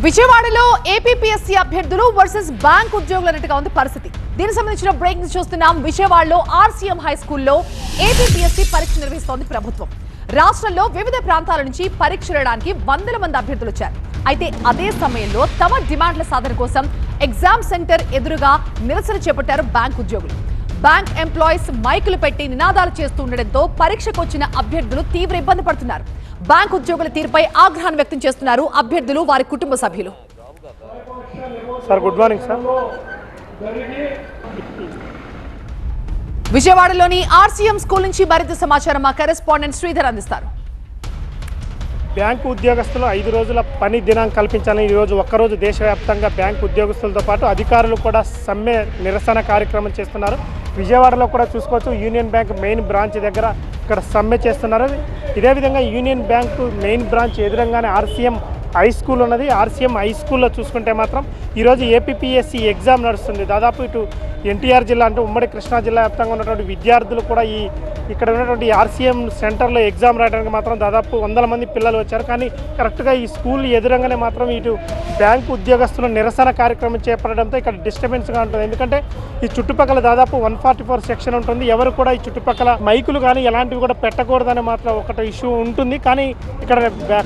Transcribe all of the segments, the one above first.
విజయవాడలో ఏపీపీఎస్సీ అభ్యర్థులు versus bank ఉద్యోగులు అన్నట్టుగా ఉంది పరిస్థితి. దీనికి సంబంధించిన బ్రేక్ న్యూస్ చూస్తున్నాం. విజయవాడలో ఆర్సీఎం హై స్కూల్లో ఏపీపీఎస్సీ పరీక్ష నిర్వహిస్తోంది ప్రభుత్వం. రాష్ట్రంలో వివిధ ప్రాంతాల నుంచి పరీక్ష రాయడానికి వందల మంది అభ్యర్థులు వచ్చారు. అయితే అదే సమయంలో తమ డిమాండ్ల సాధన కోసం ఎగ్జామ్ సెంటర్ ఎదురుగా నిరసన చేపట్టారు బ్యాంక్ ఉద్యోగులు. బ్యాంక్ ఎంప్లాయీస్ మైకులు పెట్టి నినాదాలు చేస్తూ ఉండడంతో పరీక్షకు వచ్చిన అభ్యర్థులు తీవ్ర ఇబ్బంది పడుతున్నారు. బ్యాంక్ ఉద్యోగుల తీరుపై ఆగ్రహాన్ని వ్యక్తం చేస్తున్నారు అభ్యర్థులు, వారి కుటుంబ సభ్యులు. Sir good morning sir. విజయవాడలోని ఆర్సీఎం స్కూల్ నుంచి మరింత సమాచారం మా కరెస్పాండెంట్ శ్రీధర్ అందిస్తారు. బ్యాంకు ఉద్యోగస్తులు 5 రోజుల పని దినం కల్పించాలని ఈరోజు ఒక్కరోజు దేశవ్యాప్తంగా బ్యాంకు ఉద్యోగస్తులతో పాటు అధికారులు కూడా సమ్మె నిరసన కార్యక్రమం చేస్తున్నారు. విజయవాడలో కూడా చూసుకోవచ్చు, యూనియన్ బ్యాంక్ మెయిన్ బ్రాంచ్ దగ్గర ఇక్కడ సమ్మె చేస్తున్నారు. ఇదే విధంగా యూనియన్ బ్యాంకు మెయిన్ బ్రాంచ్ ఎదురంగానే ఆర్సీఎం హై స్కూల్ ఉన్నది. ఆర్సీఎం హై స్కూల్లో చూసుకుంటే మాత్రం ఈరోజు ఏపీపీఎస్సీ ఎగ్జామ్ నడుస్తుంది. దాదాపు ఇటు ఎన్టీఆర్ జిల్లా అంటే ఉమ్మడి కృష్ణా జిల్లా వ్యాప్తంగా ఉన్నటువంటి విద్యార్థులు కూడా ఇక్కడ ఉన్నటువంటి ఆర్సీఎం సెంటర్లో ఎగ్జామ్ రాయడానికి మాత్రం దాదాపు 100 మంది పిల్లలు వచ్చారు. కానీ కరెక్ట్గా ఈ స్కూల్ ఎదురంగానే మాత్రం ఇటు బ్యాంకు ఉద్యోగస్తుల నిరసన కార్యక్రమం చేపట్టడంతో ఇక్కడ డిస్టర్బెన్స్గా ఉంటుంది. ఎందుకంటే ఈ చుట్టుపక్కల దాదాపు 144 సెక్షన్ ఉంటుంది. ఎవరు కూడా ఈ చుట్టుపక్కల మైకులు కానీ ఎలాంటివి కూడా పెట్టకూడదని మాత్రం ఒకటి ఇష్యూ ఉంటుంది. కానీ ఇక్కడ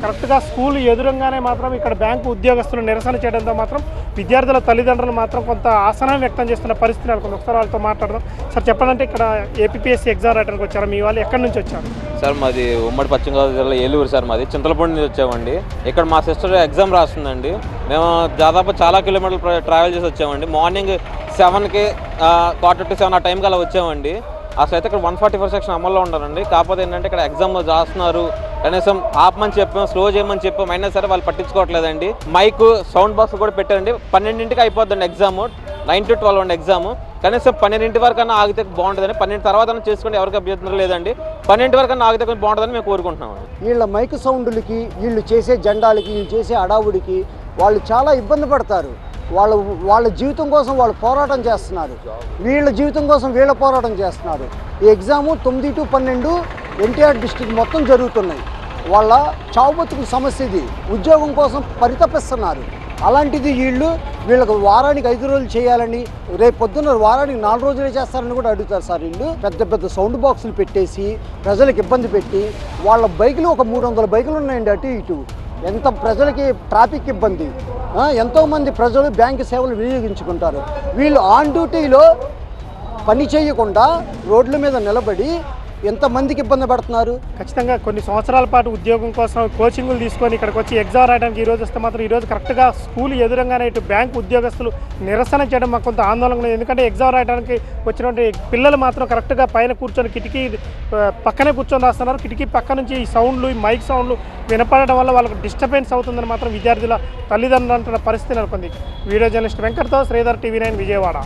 కరెక్ట్గా స్కూల్ ఎదురంగానే మాత్రం ఇక్కడ బ్యాంకు ఉద్యోగస్తులు నిరసన చేయడంతో మాత్రం విద్యార్థుల తల్లిదండ్రులు మాత్రం కొంత ఆసనం వ్యక్తం చేస్తున్న పరిస్థితి నెలకొంది. ఒకసారి వాళ్ళతో మాట్లాడదాం. సార్ చెప్పాలంటే ఇక్కడ ఏపీపీఎస్సీ ఎగ్జామ్ రాయడానికి వచ్చారు, మీ వాళ్ళు ఎక్కడి నుంచి వచ్చారు? సార్ మాది ఉమ్మడి పశ్చిమ గోదావరి జిల్లా ఏలూరు సార్. మాది చింతలపూడి నుంచి వచ్చామండి. ఇక్కడ మా సిస్టర్ ఎగ్జామ్ రాస్తుందండి. మేము దాదాపు చాలా కిలోమీటర్లు ట్రావెల్ చేసి వచ్చామండి. మార్నింగ్ 7కి 6:45 ఆ టైంకి అలా వచ్చామండి. అసలు అయితే ఇక్కడ 144 సెక్షన్ అమల్లో ఉన్నారండి. కాకపోతే ఏంటంటే ఇక్కడ ఎగ్జామ్ రాస్తున్నారు, కనీసం ఆపమని చెప్పాం, స్లో చేయమని చెప్పాం, అయినా సరే వాళ్ళు పట్టించుకోవట్లేదండి. మైక్ సౌండ్ బాక్స్ కూడా పెట్టారండి. 12ంటికి అయిపోద్దండి ఎగ్జామ్, 9 to 12 అండి ఎగ్జామ్. కనీసం 12 వరకన్నా ఆగితే బాగుంటుందని, 12 తర్వాత చేసుకుంటే ఎవరికి అభ్యర్థులు లేదండి. 12 వరకన్నా ఆగితే కొంచెం బాగుంటుందని మేము కోరుకుంటున్నామండి. వీళ్ళ మైక్ సౌండ్లకి, వీళ్ళు చేసే జెండాలకి, వీళ్ళు చేసే అడావుడికి వాళ్ళు చాలా ఇబ్బంది పడతారు. వాళ్ళ జీవితం కోసం వాళ్ళు పోరాటం చేస్తున్నారు, వీళ్ళ జీవితం కోసం వీళ్ళ పోరాటం చేస్తున్నారు. ఈ ఎగ్జాము 9 to 12 ఎన్టీఆర్ డిస్ట్రిక్ట్ మొత్తం జరుగుతున్నాయి. వాళ్ళ చావు బతుకు సమస్య ఇది. ఉద్యోగం కోసం పరితపిస్తున్నారు. అలాంటిది వీళ్ళకి వారానికి 5 రోజులు చేయాలని, రేపు పొద్దున్న వారానికి 4 రోజులే చేస్తారని కూడా అడుగుతారు సార్. వీళ్ళు పెద్ద పెద్ద సౌండ్ బాక్సులు పెట్టేసి ప్రజలకు ఇబ్బంది పెట్టి, వాళ్ళ బైకులు ఒక 300 బైకులు ఉన్నాయండి అటు ఇటు. ఎంత ప్రజలకి ట్రాఫిక్ ఇబ్బంది, ఎంతోమంది ప్రజలు బ్యాంకు సేవలు వినియోగించుకుంటారు. వీళ్ళు ఆన్ డ్యూటీలో పని చేయకుండా రోడ్ల మీద నిలబడి ఎంతమందికి ఇబ్బంది పడుతున్నారు. ఖచ్చితంగా కొన్ని సంవత్సరాల పాటు ఉద్యోగం కోసం కోచింగ్లు తీసుకొని ఇక్కడికి వచ్చి ఎగ్జామ్ రాయడానికి ఈరోజు వస్తే మాత్రం ఈరోజు కరెక్ట్గా స్కూల్ ఎదురంగానే ఇటు బ్యాంకు ఉద్యోగస్తులు నిరసన చేయడం మాకు కొంత ఆందోళన ఉంది. ఎందుకంటే ఎగ్జామ్ రాయడానికి వచ్చినటువంటి పిల్లలు మాత్రం కరెక్ట్గా పైన కూర్చొని కిటికీ పక్కనే కూర్చొని రాస్తున్నారు. కిటికీ పక్క నుంచి ఈ సౌండ్లు, ఈ మైక్ సౌండ్లు వినపడడం వల్ల వాళ్ళకు డిస్టర్బెన్స్ అవుతుందని మాత్రం విద్యార్థుల తల్లిదండ్రులు అంటున్న పరిస్థితి నెలకొంది. వీడియో జర్నలిస్ట్ వెంకట్తో శ్రీధర్, TV9 విజయవాడ.